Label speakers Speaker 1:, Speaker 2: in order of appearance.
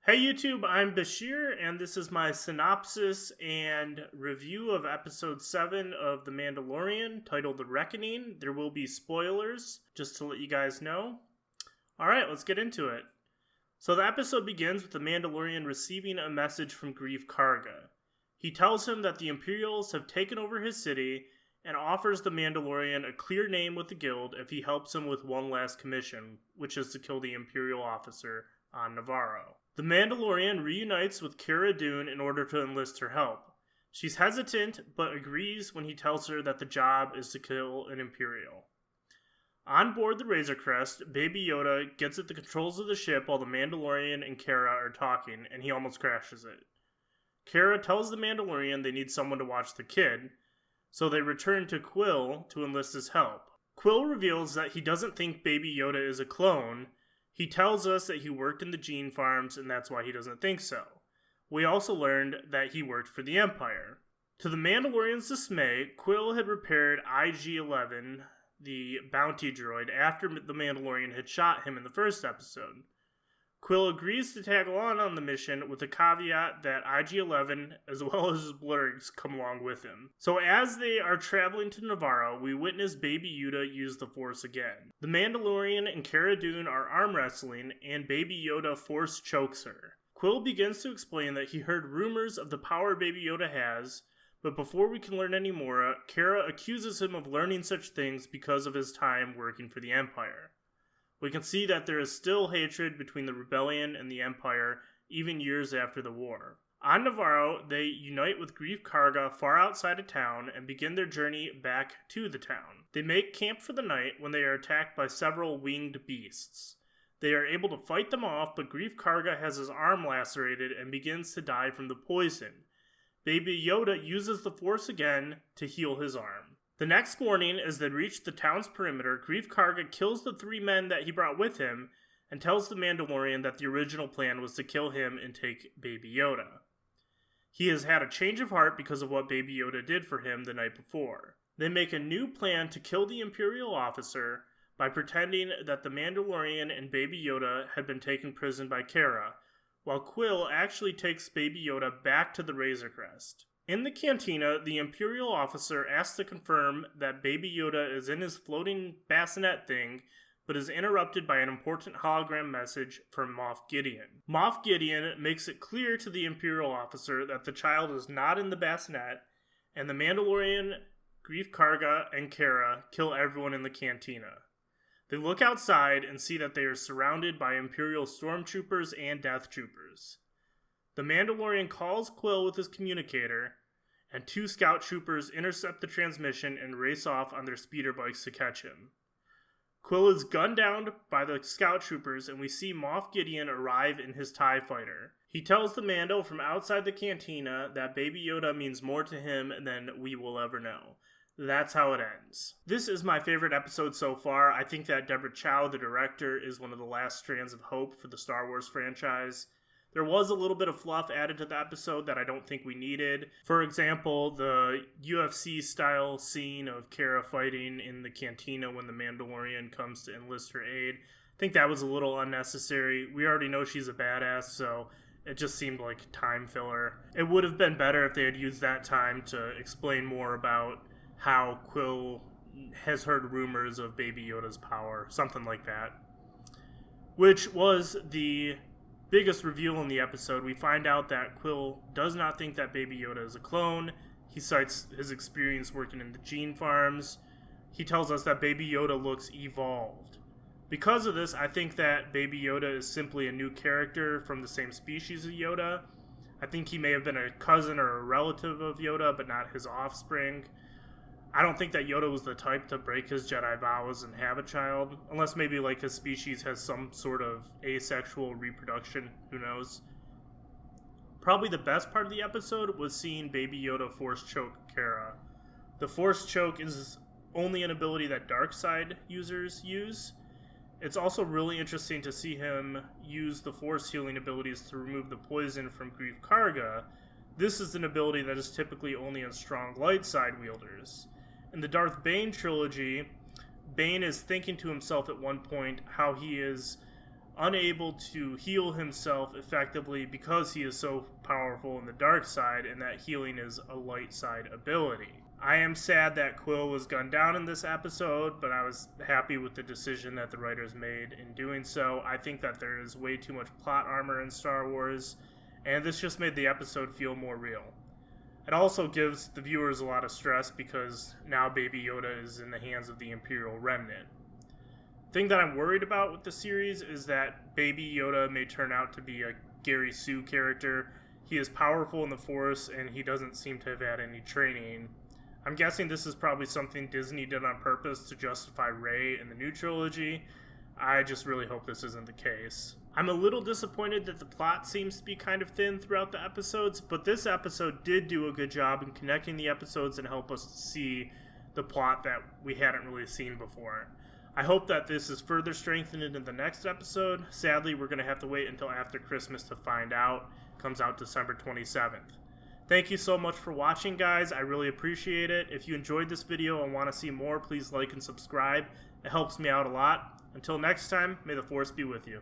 Speaker 1: Hey YouTube, I'm Bashierr, and this is my synopsis and review of episode 7 of The Mandalorian, titled The Reckoning. There will be spoilers, just to let you guys know. Alright, let's get into it. So the episode begins with the Mandalorian receiving a message from Greef Karga. He tells him that the Imperials have taken over his city and offers the Mandalorian a clear name with the Guild if he helps him with one last commission, which is to kill the Imperial officer on Navarro. The Mandalorian reunites with Cara Dune in order to enlist her help. She's hesitant, but agrees when he tells her that the job is to kill an Imperial. On board the Razor Crest, Baby Yoda gets at the controls of the ship while the Mandalorian and Cara are talking, and he almost crashes it. Cara tells the Mandalorian they need someone to watch the kid, so they return to Quill to enlist his help. Quill reveals that he doesn't think Baby Yoda is a clone. He tells us that he worked in the gene farms, and that's why he doesn't think so. We also learned that he worked for the Empire. To the Mandalorian's dismay, Quill had repaired IG-11, the bounty droid, after the Mandalorian had shot him in the first episode. Quill agrees to tag along on the mission with the caveat that IG-11, as well as his blurgs, come along with him. So as they are traveling to Navarro, we witness Baby Yoda use the Force again. The Mandalorian and Cara Dune are arm wrestling, and Baby Yoda Force chokes her. Quill begins to explain that he heard rumors of the power Baby Yoda has, but before we can learn any more, Cara accuses him of learning such things because of his time working for the Empire. We can see that there is still hatred between the Rebellion and the Empire, even years after the war. On Navarro, they unite with Greef Karga far outside of town and begin their journey back to the town. They make camp for the night when they are attacked by several winged beasts. They are able to fight them off, but Greef Karga has his arm lacerated and begins to die from the poison. Baby Yoda uses the Force again to heal his arm. The next morning, as they reach the town's perimeter, Greef Karga kills the 3 men that he brought with him and tells the Mandalorian that the original plan was to kill him and take Baby Yoda. He has had a change of heart because of what Baby Yoda did for him the night before. They make a new plan to kill the Imperial officer by pretending that the Mandalorian and Baby Yoda had been taken prison by Cara, while Quill actually takes Baby Yoda back to the Razor Crest. In the cantina, the Imperial officer asks to confirm that Baby Yoda is in his floating bassinet thing, but is interrupted by an important hologram message from Moff Gideon. Moff Gideon makes it clear to the Imperial officer that the child is not in the bassinet, and the Mandalorian, Greef Karga, and Cara kill everyone in the cantina. They look outside and see that they are surrounded by Imperial stormtroopers and death troopers. The Mandalorian calls Quill with his communicator, and 2 scout troopers intercept the transmission and race off on their speeder bikes to catch him. Quill is gunned down by the scout troopers, and we see Moff Gideon arrive in his TIE fighter. He tells the Mando from outside the cantina that Baby Yoda means more to him than we will ever know. That's how it ends. This is my favorite episode so far. I think that Deborah Chow, the director, is one of the last strands of hope for the Star Wars franchise. There was a little bit of fluff added to the episode that I don't think we needed. For example, the UFC-style scene of Cara fighting in the cantina when the Mandalorian comes to enlist her aid. I think that was a little unnecessary. We already know she's a badass, so it just seemed like time filler. It would have been better if they had used that time to explain more about how Quill has heard rumors of Baby Yoda's power, something like that. Which was the biggest reveal in the episode. We find out that Quill does not think that Baby Yoda is a clone. He cites his experience working in the gene farms. He tells us that Baby Yoda looks evolved. Because of this, I think that Baby Yoda is simply a new character from the same species as Yoda. I think he may have been a cousin or a relative of Yoda, but not his offspring. I don't think that Yoda was the type to break his Jedi vows and have a child, unless maybe like his species has some sort of asexual reproduction, who knows. Probably the best part of the episode was seeing Baby Yoda Force choke Cara. The Force choke is only an ability that Darkseid users use. It's also really interesting to see him use the Force healing abilities to remove the poison from Greef Karga. This is an ability that is typically only in strong light side wielders. In the Darth Bane trilogy, Bane is thinking to himself at one point how he is unable to heal himself effectively because he is so powerful in the dark side, and that healing is a light side ability. I am sad that Quill was gunned down in this episode, but I was happy with the decision that the writers made in doing so. I think that there is way too much plot armor in Star Wars, and this just made the episode feel more real. It also gives the viewers a lot of stress because now Baby Yoda is in the hands of the Imperial Remnant. The thing that I'm worried about with the series is that Baby Yoda may turn out to be a Gary Sue character. He is powerful in the Force, and he doesn't seem to have had any training. I'm guessing this is probably something Disney did on purpose to justify Rey in the new trilogy. I just really hope this isn't the case. I'm a little disappointed that the plot seems to be kind of thin throughout the episodes, but this episode did do a good job in connecting the episodes and help us see the plot that we hadn't really seen before. I hope that this is further strengthened in the next episode. Sadly, we're going to have to wait until after Christmas to find out. It comes out December 27th. Thank you so much for watching, guys. I really appreciate it. If you enjoyed this video and want to see more, please like and subscribe. It helps me out a lot. Until next time, may the Force be with you.